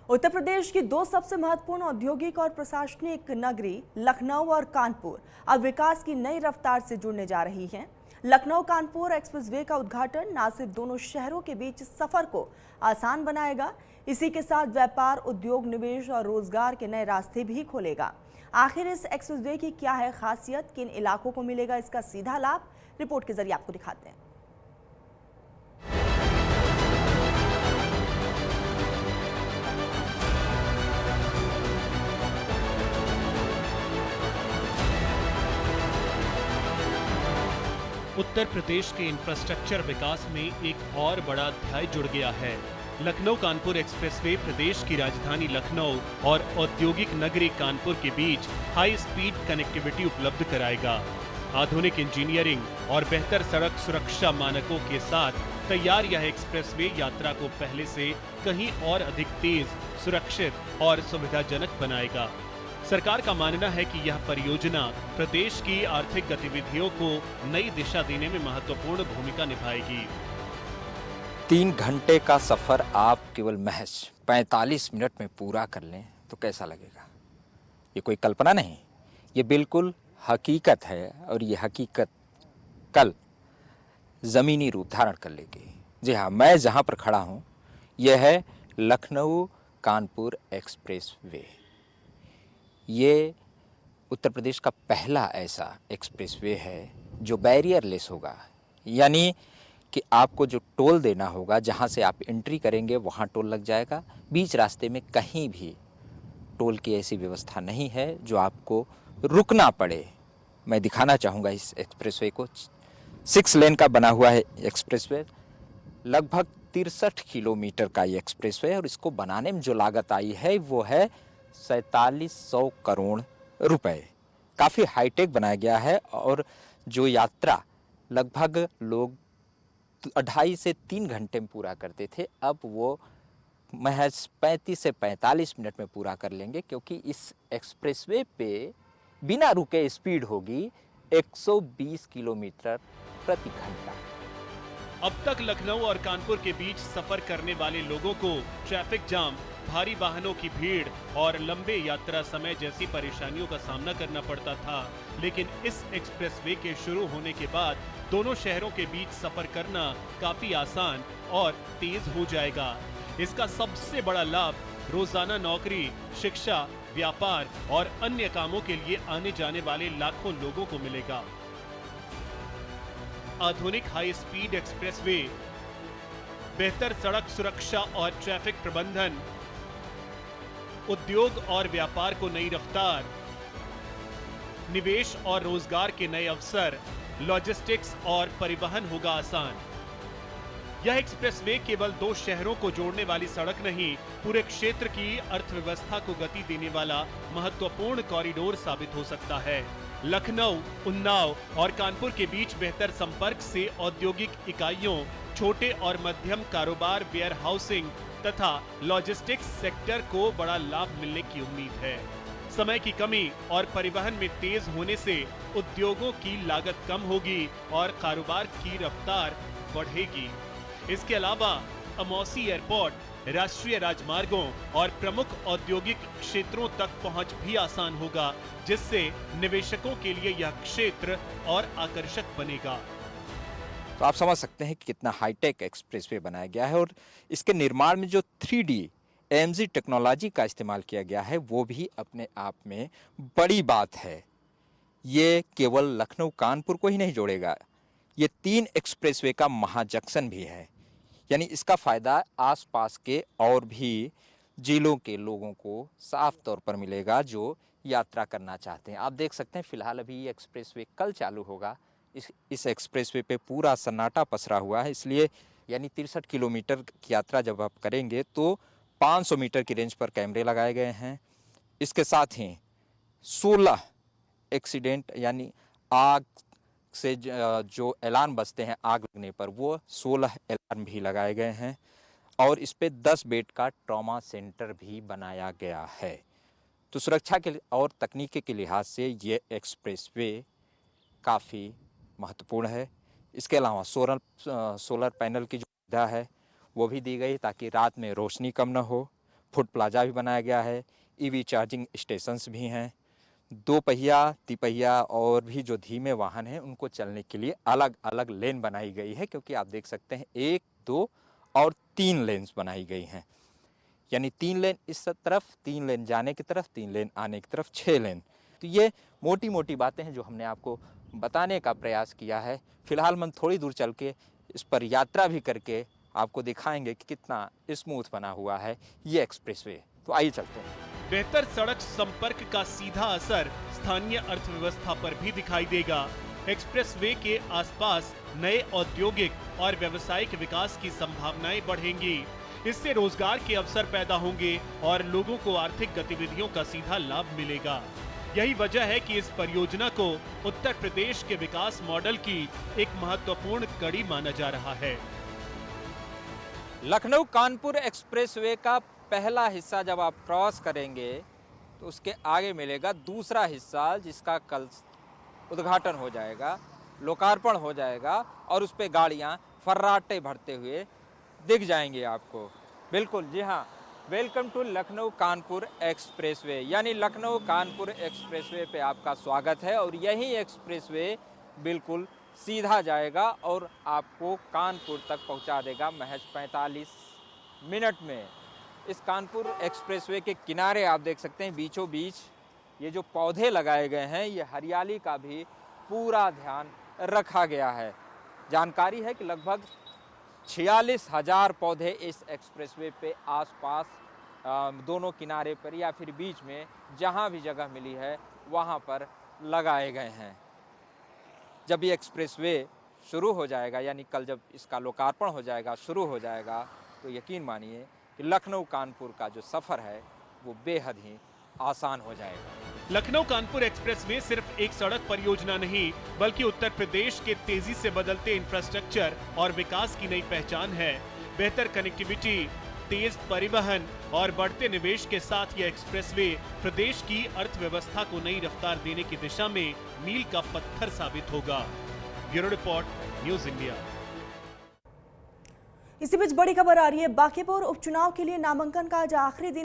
उत्तर प्रदेश की दो सबसे महत्वपूर्ण औद्योगिक और प्रशासनिक नगरी लखनऊ और कानपुर अब विकास की नई रफ्तार से जुड़ने जा रही हैं। लखनऊ कानपुर एक्सप्रेसवे का उद्घाटन न सिर्फ दोनों शहरों के बीच सफर को आसान बनाएगा, इसी के साथ व्यापार, उद्योग, निवेश और रोजगार के नए रास्ते भी खोलेगा। आखिर इस एक्सप्रेसवे की क्या है खासियत, किन इलाकों को मिलेगा इसका सीधा लाभ, रिपोर्ट के जरिए आपको दिखाते हैं। उत्तर प्रदेश के इंफ्रास्ट्रक्चर विकास में एक और बड़ा अध्याय जुड़ गया है। लखनऊ कानपुर एक्सप्रेसवे प्रदेश की राजधानी लखनऊ और औद्योगिक नगरी कानपुर के बीच हाई स्पीड कनेक्टिविटी उपलब्ध कराएगा। आधुनिक इंजीनियरिंग और बेहतर सड़क सुरक्षा मानकों के साथ तैयार यह एक्सप्रेसवे यात्रा को पहले से कहीं और अधिक तेज, सुरक्षित और सुविधाजनक बनाएगा। सरकार का मानना है कि यह परियोजना प्रदेश की आर्थिक गतिविधियों को नई दिशा देने में महत्वपूर्ण भूमिका निभाएगी। 3 घंटे का सफर आप केवल महज 45 मिनट में पूरा कर लें तो कैसा लगेगा? ये कोई कल्पना नहीं, ये बिल्कुल हकीकत है और ये हकीकत कल ज़मीनी रूप धारण कर लेगी। जी हाँ, मैं जहाँ पर खड़ा हूँ यह है लखनऊ कानपुर एक्सप्रेस वे। ये उत्तर प्रदेश का पहला ऐसा एक्सप्रेसवे है जो बैरियरलेस होगा, यानी कि आपको जो टोल देना होगा, जहाँ से आप एंट्री करेंगे वहाँ टोल लग जाएगा। बीच रास्ते में कहीं भी टोल की ऐसी व्यवस्था नहीं है जो आपको रुकना पड़े। मैं दिखाना चाहूँगा इस एक्सप्रेसवे को। 6 लेन का बना हुआ है एक्सप्रेसवे, लगभग 63 किलोमीटर का ये एक्सप्रेसवे है और इसको बनाने में जो लागत आई है वो है 4700 करोड़ रुपए। काफ़ी हाईटेक बनाया गया है और जो यात्रा लगभग लोग 2.5 से 3 घंटे में पूरा करते थे, अब वो महज 35 से 45 मिनट में पूरा कर लेंगे, क्योंकि इस एक्सप्रेसवे पे बिना रुके स्पीड होगी 120 किलोमीटर प्रति घंटा। अब तक लखनऊ और कानपुर के बीच सफर करने वाले लोगों को ट्रैफिक जाम, भारी वाहनों की भीड़ और लंबे यात्रा समय जैसी परेशानियों का सामना करना पड़ता था, लेकिन इस एक्सप्रेसवे के शुरू होने के बाद दोनों शहरों के बीच सफर करना काफी आसान और तेज हो जाएगा। इसका सबसे बड़ा लाभ रोजाना नौकरी, शिक्षा, व्यापार और अन्य कामों के लिए आने जाने वाले लाखों लोगों को मिलेगा। आधुनिक हाई स्पीड एक्सप्रेसवे, बेहतर सड़क सुरक्षा और ट्रैफिक प्रबंधन, उद्योग और व्यापार को नई रफ्तार, निवेश और रोजगार के नए अवसर, लॉजिस्टिक्स और परिवहन होगा आसान। यह एक्सप्रेसवे केवल 2 शहरों को जोड़ने वाली सड़क नहीं, पूरे क्षेत्र की अर्थव्यवस्था को गति देने वाला महत्वपूर्ण कॉरिडोर साबित हो सकता है। लखनऊ, उन्नाव और कानपुर के बीच बेहतर संपर्क से औद्योगिक इकाइयों, छोटे और मध्यम कारोबार, वेयर हाउसिंग तथा लॉजिस्टिक्स सेक्टर को बड़ा लाभ मिलने की उम्मीद है। समय की कमी और परिवहन में तेज होने से उद्योगों की लागत कम होगी और कारोबार की रफ्तार बढ़ेगी। इसके अलावा अमौसी एयरपोर्ट, राष्ट्रीय राजमार्गों और प्रमुख औद्योगिक क्षेत्रों तक पहुंच भी आसान होगा, जिससे निवेशकों के लिए यह क्षेत्र और आकर्षक बनेगा। तो आप समझ सकते हैं कि कितना हाईटेक एक्सप्रेसवे बनाया गया है और इसके निर्माण में जो 3D AMG टेक्नोलॉजी का इस्तेमाल किया गया है वो भी अपने आप में बड़ी बात है। ये केवल लखनऊ कानपुर को ही नहीं जोड़ेगा, ये 3 एक्सप्रेसवे का महाजंक्शन भी है, यानी इसका फ़ायदा आसपास के और भी जिलों के लोगों को साफ तौर पर मिलेगा जो यात्रा करना चाहते हैं। आप देख सकते हैं फिलहाल अभी ये एक्सप्रेसवे कल चालू होगा। इस एक्सप्रेसवे पे पूरा सन्नाटा पसरा हुआ है, इसलिए यानी 63 किलोमीटर की यात्रा जब आप करेंगे तो 500 मीटर की रेंज पर कैमरे लगाए गए हैं। इसके साथ ही 16 एक्सीडेंट यानी आग से जो ऐलान बजते हैं आग लगने पर, वो 16 अलार्म भी लगाए गए हैं और इस पे 10 बेड का ट्रॉमा सेंटर भी बनाया गया है। तो सुरक्षा के और तकनीकी के लिहाज से ये एक्सप्रेसवे काफ़ी महत्वपूर्ण है। इसके अलावा सोलर पैनल की जो सुविधा है वो भी दी गई ताकि रात में रोशनी कम न हो। फूड प्लाजा भी बनाया गया है, ईवी चार्जिंग स्टेशंस भी हैं, 2 पहिया, तिपहिया और भी जो धीमे वाहन हैं उनको चलने के लिए अलग अलग लेन बनाई गई है, क्योंकि आप देख सकते हैं 1, 2 और 3 लेन्स बनाई गई हैं। यानी 3 लेन इस तरफ, 3 लेन जाने की तरफ, 3 लेन आने की तरफ, 6 लेन। तो ये मोटी मोटी बातें हैं जो हमने आपको बताने का प्रयास किया है। फिलहाल हम थोड़ी दूर चल के इस पर यात्रा भी करके आपको दिखाएंगे कि कितना स्मूथ बना हुआ है ये एक्सप्रेसवे। तो आइए चलते हैं। बेहतर सड़क संपर्क का सीधा असर स्थानीय अर्थव्यवस्था पर भी दिखाई देगा। एक्सप्रेसवे के आसपास नए औद्योगिक और व्यावसायिक विकास की संभावनाएं बढ़ेंगी। इससे रोजगार के अवसर पैदा होंगे और लोगों को आर्थिक गतिविधियों का सीधा लाभ मिलेगा। यही वजह है कि इस परियोजना को उत्तर प्रदेश के विकास मॉडल की एक महत्वपूर्ण कड़ी माना जा रहा है। लखनऊ कानपुर एक्सप्रेसवे का पहला हिस्सा जब आप क्रॉस करेंगे तो उसके आगे मिलेगा दूसरा हिस्सा, जिसका कल उद्घाटन हो जाएगा, लोकार्पण हो जाएगा और उस पे गाड़ियां फर्राटे भरते हुए दिख जाएंगे आपको। बिल्कुल जी हाँ, welcome to Lucknow Kanpur expressway. यानी लखनऊ कानपुर एक्सप्रेसवे पे आपका स्वागत है और यही एक्सप्रेसवे बिल्कुल सीधा जाएगा और आपको कानपुर तक पहुंचा देगा महज 45 मिनट में। इस कानपुर एक्सप्रेसवे के किनारे आप देख सकते हैं बीचों बीच ये जो पौधे लगाए गए हैं, ये हरियाली का भी पूरा ध्यान रखा गया है। जानकारी है कि लगभग 46,000 पौधे इस एक्सप्रेसवे पे आसपास दोनों किनारे पर या फिर बीच में जहां भी जगह मिली है वहां पर लगाए गए हैं। जब ये एक्सप्रेसवे शुरू हो जाएगा, यानी कल जब इसका लोकार्पण हो जाएगा, शुरू हो जाएगा, तो यकीन मानिए कि लखनऊ कानपुर का जो सफ़र है वो बेहद ही आसान हो जाएगा। लखनऊ कानपुर एक्सप्रेसवे सिर्फ एक सड़क परियोजना नहीं, बल्कि उत्तर प्रदेश के तेजी से बदलते इंफ्रास्ट्रक्चर और विकास की नई पहचान है। बेहतर कनेक्टिविटी, तेज परिवहन और बढ़ते निवेश के साथ यह एक्सप्रेसवे प्रदेश की अर्थव्यवस्था को नई रफ्तार देने की दिशा में मील का पत्थर साबित होगा। Bureau report, news India. इसी बीच बड़ी खबर आ रही है, बांकीपुर उपचुनाव के लिए नामांकन का आज आखिरी दिन